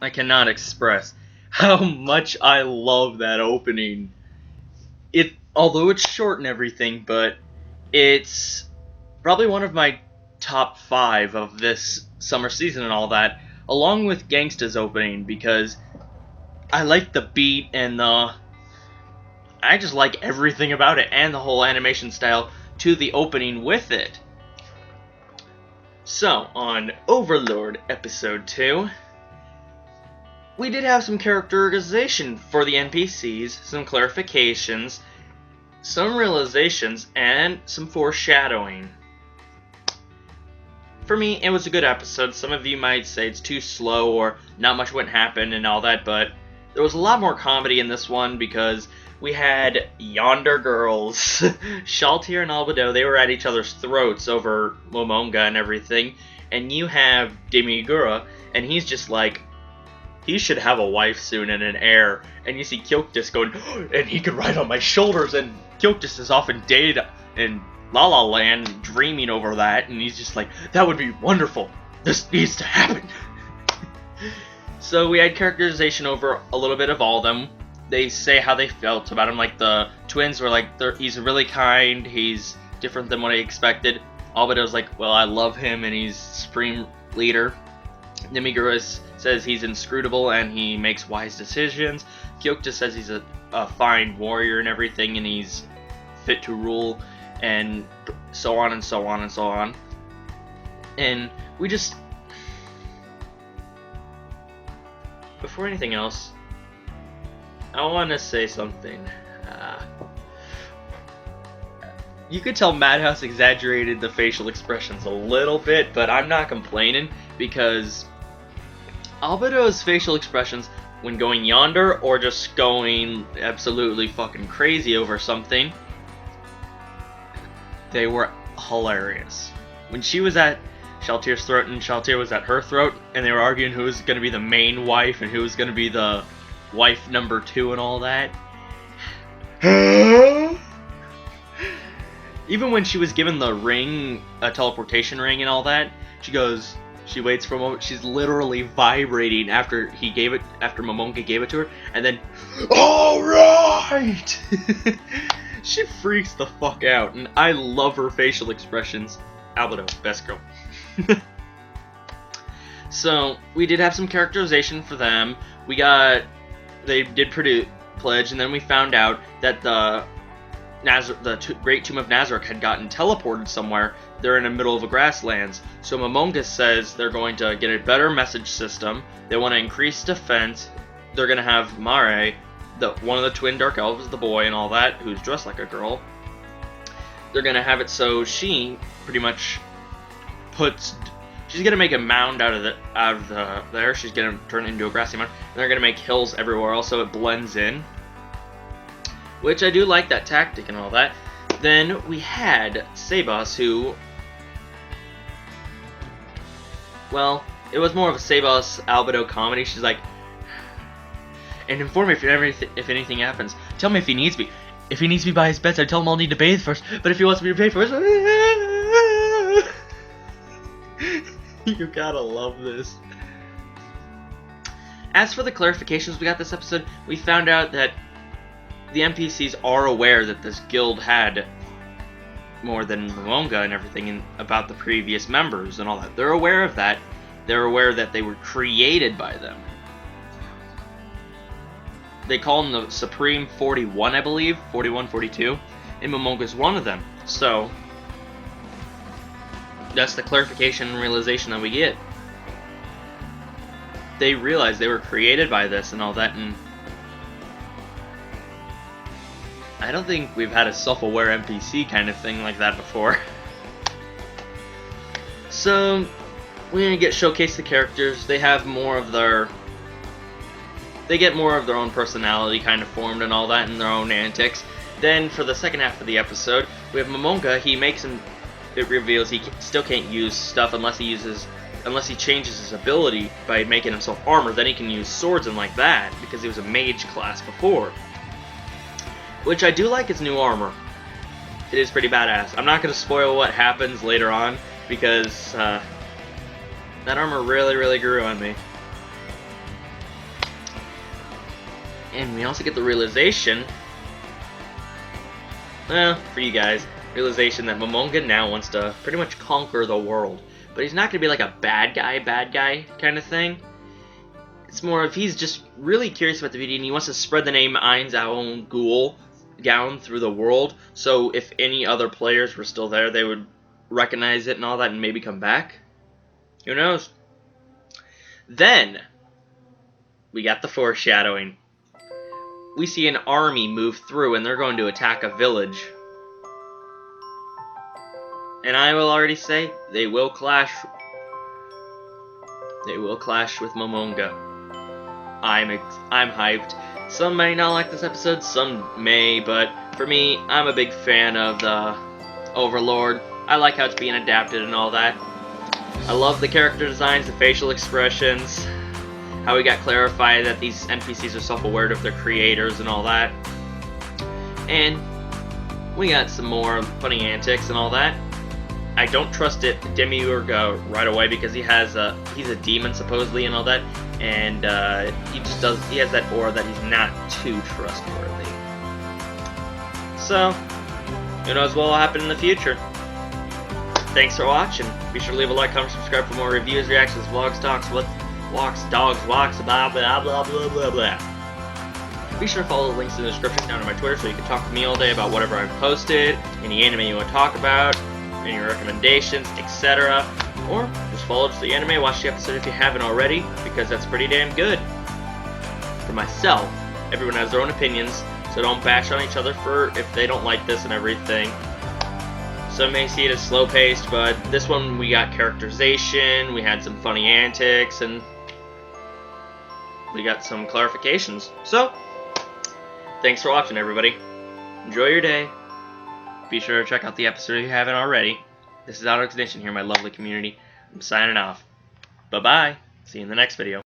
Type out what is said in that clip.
I cannot express how much I love that opening. Although it's short and everything, but it's probably one of my top 5 of this summer season and all that, along with Gangsta's opening, because I like the beat and I just like everything about it, and the whole animation style to the opening with it. So, on Overlord Episode 2, we did have some characterization for the NPCs, some clarifications, some realizations, and some foreshadowing. For me, it was a good episode. Some of you might say it's too slow or not much would happen and all that, but there was a lot more comedy in this one because we had Yonder Girls, Shaltir and Albedo. They were at each other's throats over Momonga and everything, and you have Demigura, and he's just like, he should have a wife soon and an heir. And you see Kyoktis going, and he could ride on my shoulders, and Kyoktis is often dead in La La Land dreaming over that, and he's just like, that would be wonderful. This needs to happen. So we had characterization over a little bit of all of them. They say how they felt about him, like the twins were like, he's really kind, he's different than what I expected. Albedo's like, well, I love him and he's supreme leader. Demigura says he's inscrutable and he makes wise decisions. Kyokta says he's a fine warrior and everything, and he's fit to rule, and so on and so on and so on. And we just... Before anything else, I want to say something. You could tell Madhouse exaggerated the facial expressions a little bit, but I'm not complaining, because Albedo's facial expressions when going yonder or just going absolutely fucking crazy over something, they were hilarious. When she was at Shaltir's throat and Shaltir was at her throat, and they were arguing who was going to be the main wife and who was going to be the wife number 2 and all that. Even when she was given the ring, a teleportation ring and all that, she waits for a moment, she's literally vibrating after Momonga gave it to her, and then, alright! She freaks the fuck out, and I love her facial expressions. Albedo, best girl. So, we did have some characterization for them. They did pledge, and then we found out that the Great Tomb of Nazareth had gotten teleported somewhere. They're in the middle of a grasslands. So Momonga says they're going to get a better message system. They want to increase defense. They're going to have Mare, one of the twin Dark Elves, the boy and all that, who's dressed like a girl. They're going to have it so she pretty much she's going to make a mound out of there. She's going to turn it into a grassy mound. And they're going to make hills everywhere else so it blends in. Which I do like that tactic and all that. Then we had Sebas, who... Well, it was more of a Sebas Albedo comedy. She's like, and inform me if anything happens. Tell me if he needs me. If he needs me by his bedside, tell him I'll need to bathe first. But if he wants me to bathe first... You gotta love this. As for the clarifications we got this episode, we found out that the NPCs are aware that this guild had more than Momonga and everything about the previous members and all that. They're aware of that. They're aware that they were created by them. They call them the Supreme 41, I believe. 41, 42. And Momonga's one of them. So, that's the clarification and realization that we get. They realize they were created by this and all that, and I don't think we've had a self-aware NPC kind of thing like that before. So, we're gonna showcase the characters. They have more of they get more of their own personality kind of formed and all that, and their own antics. Then, for the second half of the episode, we have Momonga. It reveals he still can't use stuff unless he changes his ability by making himself armor. Then he can use swords and like that, because he was a mage class before. Which I do like his new armor. It is pretty badass. I'm not going to spoil what happens later on, because that armor really, really grew on me. And we also get the realization, well, for you guys, realization that Momonga now wants to pretty much conquer the world. But he's not going to be like a bad guy kind of thing. It's more of he's just really curious about the video and he wants to spread the name Ain's Own Ghoul down through the world. So if any other players were still there, they would recognize it and all that and maybe come back. Who knows? Then, we got the foreshadowing. We see an army move through and they're going to attack a village. And I will already say, they will clash. They will clash with Momonga. I'm hyped. Some may not like this episode, some may, but for me, I'm a big fan of the Overlord. I like how it's being adapted and all that. I love the character designs, the facial expressions, how we got clarified that these NPCs are self-aware of their creators and all that. And we got some more funny antics and all that. I don't trust it Demiurge right away because he's a demon supposedly and all that, and he has that aura that he's not too trustworthy. So, who knows what will happen in the future. Thanks for watching. Be sure to leave a like, comment, subscribe for more reviews, reactions, vlogs, talks, walks, dogs, walks, blah blah blah blah blah blah. Be sure to follow the links in the description down to my Twitter so you can talk to me all day about whatever I've posted, any anime you want to talk about, any recommendations, etc. Or just follow the anime, watch the episode if you haven't already, because that's pretty damn good. For myself, everyone has their own opinions, so don't bash on each other for if they don't like this and everything. Some may see it as slow-paced, but this one we got characterization, we had some funny antics, and we got some clarifications. So, thanks for watching, everybody. Enjoy your day. Be sure to check out the episode if you haven't already. This is Auto Ignition here, my lovely community. I'm signing off. Bye-bye. See you in the next video.